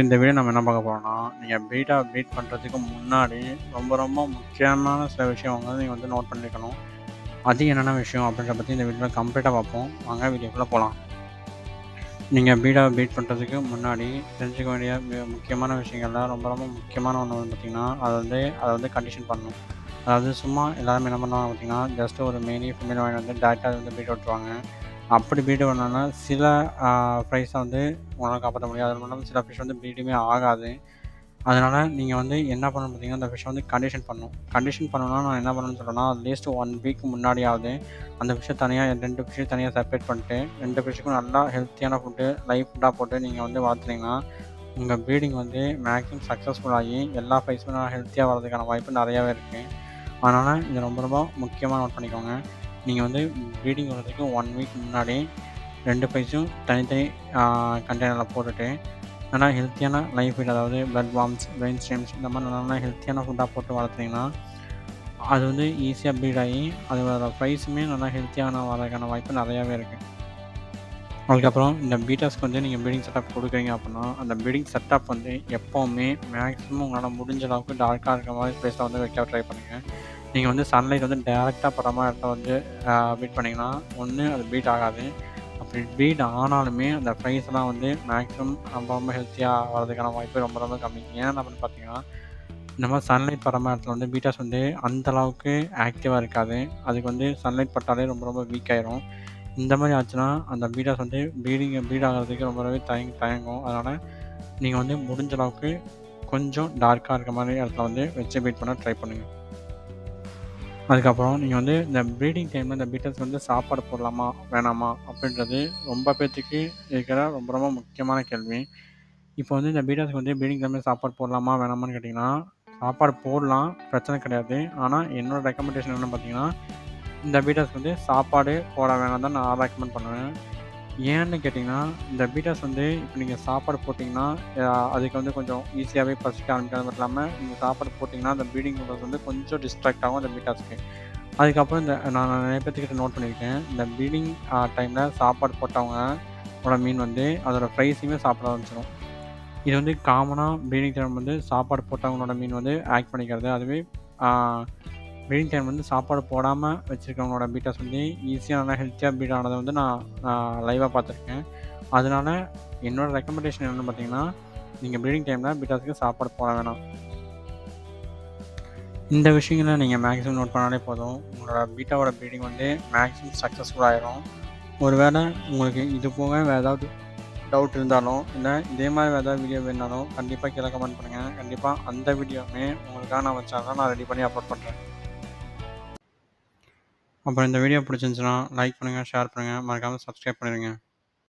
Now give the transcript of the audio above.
இந்த வீடியோ நம்ம என்ன பார்க்க போறோம்னா, நீங்க பீட்டா பீட் பண்றதுக்கு முன்னாடி ரொம்ப முக்கியமான சில விஷயம் நீங்க நோட் பண்ணியிருக்கணும். அது என்னென்ன விஷயம் அப்படின்றத பத்தி இந்த வீடியோல கம்ப்ளீட்டா பார்ப்போம். வாங்க வீடியோக்குள்ள போலாம். நீங்க பீட்டாவ பீட் பண்றதுக்கு முன்னாடி தெரிஞ்சுக்க வேண்டிய முக்கியமான விஷயங்கள்ல ரொம்ப முக்கியமான ஒண்ணு பார்த்தீங்கன்னா, அத வந்து கண்டிஷன் பண்ணணும். அதாவது சும்மா எல்லாருமே என்ன பண்ணுவாங்க பார்த்தீங்கன்னா, ஜஸ்ட் ஒரு மேலி, ஃபீமேல் வாங்கிட்டு வந்து டைரக்ட்டா பீட் விட்டுருவாங்க. அப்படி பீட் பண்ணோம்னா சில ஃப்ரைஸ உங்களால காப்பாத்த முடியாது. அது மட்டும் இல்லாம சில ஃபிஷ் ப்ரீடிங்கே ஆகாது. அதனால நீங்க என்ன பண்ணணும்னு பார்த்தீங்கன்னா, அந்த ஃபிஷ்ஷ கண்டிஷன் பண்ணணும். கண்டிஷன் பண்ணணும்னா நான் என்ன பண்ணணும்னு சொல்றேன்னா, அட்லீஸ்ட் 1 வீக் முன்னாடியாவது அந்த ஃபிஷ்ஷ தனியா 2 ஃபிஷ்ஷையும் தனியா செப்பரேட் பண்ணிட்டு 2 ஃபிஷ்ஷுக்கும் நல்லா ஹெல்த்தியான ஃபுட்டு, லைவ் ஃபுட்டா போட்டு நீங்க வளர்த்துனீங்கன்னா, உங்க ப்ரீடிங் மேக்ஸிமம் சக்ஸஸ்ஃபுல் ஆகி எல்லா ஃப்ரைஸுமே நல்லா ஹெல்த்தியா வரதுக்கான வாய்ப்பு நெறையாவே இருக்கு. அதனால இது ரொம்ப முக்கியமா நோட் பண்ணிக்கோங்க. நீங்க ப்ரீடிங் வர்றதுக்கு 1 வீக் முன்னாடி 2 ஃப்ரைஸும் தனித்தனி கண்டெய்னர்ல போட்டுட்டு நல்லா ஹெல்த்தியான லைஃப் ஃபீட் அதாவது பிளட் வார்ம்ஸ், பிரெயின் ஸ்டெம்ஸ் இந்த மாதிரி நல்லா ஹெல்த்தியான ஃபுட்டா போட்டு வளர்த்தீங்கன்னா, அது ஈஸியா ப்ரீட் ஆகி அதோட ப்ரைஸுமே நல்லா ஹெல்த்தியான வரதுக்கான வாய்ப்பு நெறையாவே இருக்கு. அதுக்கப்புறம் இந்த பீட்டாஸ்க்கு நீங்க ப்ரீடிங் செட்டப் குடுக்குறீங்க அப்படின்னா, அந்த ப்ரீடிங் செட்டப் எப்பவுமே மேக்ஸிமம் உங்களால முடிஞ்ச அளவுக்கு டார்க்கா இருக்க மாதிரி பிளேஸ்ல வைக்க ட்ரை பண்ணுங்க. நீங்க சன்லைட் டைரக்ட்டா படுற மாரி இடத்துல பீட் பண்ணீங்கன்னா, ஒண்ணு அது பீட் ஆகாது. அப்படி பீட் ஆனாலுமே அந்த ஃப்ரைஸ்லாம் மேக்ஸிமம் ரொம்ப ஹெல்த்தியா வரதுக்கான வாய்ப்பு ரொம்ப கம்மி. ஏன் அப்படின்னு பார்த்தீங்கன்னா, இந்த மாதிரி சன்லைட் படுற மாரி இடத்துல பீட்டாஸ் அந்த அளவுக்கு ஆக்டிவா இருக்காது. அதுக்கு சன்லைட் பட்டாலே ரொம்ப வீக் ஆயிரும். இந்த மாரி ஆச்சுன்னா, அந்த பீட்டாஸ் ப்ரீட் ஆகுறதுக்கு ரொம்பவே தயங்கும். அதனால நீங்க முடிஞ்ச அளவுக்கு கொஞ்சம் டார்க்கா இருக்க மாரி இடத்துல வச்சு பீட் பண்ண ட்ரை பண்ணுங்க. அதுக்கப்புறம் நீங்க இந்த ப்ரீடிங் டைம்ல இந்த பீட்டல்ஸ்க்கு சாப்பாடு போடலாமா? வேணாமா? அப்படின்றது ரொம்ப பேத்துக்கு இருக்கிற ரொம்ப முக்கியமான கேள்வி. இப்போ இந்த பீட்டல்ஸ்க்கு ப்ரீடிங் டைம்ல சாப்பாடு போடலாமா? வேணாமான்னு கேட்டீங்கன்னா, சாப்பாடு போடலாம். பிரச்சனை கிடையாது. ஆனா என்னோட ரெக்கமெண்டேஷன் என்னன்னு பார்த்தீங்கன்னா, இந்த பீட்டல்ஸ்க்கு சாப்பாடு போட வேணாம் தான் நான் ரெக்கமெண்ட் பண்ணுவேன். ஏன்னு கேட்டிங்கன்னா, இந்த பீட்டாஸ் இப்போ நீங்க சாப்பாடு போட்டிங்கன்னா, அதுக்கு கொஞ்சம் ஈஸியாவே பசிக்க ஆரம்பிக்கும். அது மட்டும் இல்லாம நீங்க சாப்பாடு போட்டிங்கன்னா, அந்த ப்ரீடிங் ப்ராசஸ் கொஞ்சம் டிஸ்ட்ராக்ட் ஆகும் அந்த பீட்டாஸ்க்கு. அதுக்கப்புறம் நான் நிறைய பேத்துக்கிட்ட நோட் பண்ணியிருக்கேன். இந்த ப்ரீடிங் டைம்ல சாப்பாடு போட்டவங்களோட மீன் அதோட ஃப்ரைஸையுமே சாப்பிட ஆரம்பிச்சிரும். இது காமனா ப்ரீடிங் டைம் சாப்பாடு போட்டவங்களோட மீன் ஆக்ட் பண்ணிக்கிறது. அதுவே ஆ ப்ரீடிங் டைம் சாப்பாடு போடாம வச்சிருக்கவங்களோட பீட்டாஸ் ஈஸியா நல்லா ஹெல்த்தியா ப்ரீட் ஆனத நான் லைவா பார்த்துருக்கேன். அதனால என்னோட ரெக்கமெண்டேஷன் என்னன்னு பார்த்தீங்கன்னா, நீங்க ப்ரீடிங் டைம்ல பீட்டாஸ்க்கு சாப்பாடு போட வேணாம். இந்த விஷயங்கள நீங்க மேக்ஸிமம் நோட் பண்ணாலே போதும். உங்களோட பீட்டாவோட ப்ரீடிங் மேக்ஸிமம் சக்ஸஸ்ஃபுல் ஆயிரும். ஒருவேளை உங்களுக்கு இது போக வேற ஏதாவது டவுட் இருந்தாலும், இல்ல இதே மாதிரி வேற ஏதாவது வீடியோ வேணுனாலும் கண்டிப்பா கீழ கமெண்ட் பண்ணுங்க. கண்டிப்பா அந்த வீடியோவுமே உங்களுக்காக நம்ம சேனல்ல நான் ரெடி பண்ணி அப்லோட் பண்றேன். அப்புறம் இந்த வீடியோ பிடிச்சிருந்துச்சுன்னா லைக் பண்ணுங்க, ஷேர் பண்ணுங்க, மறக்காம சப்ஸ்கிரைப் பண்ணிடுங்க.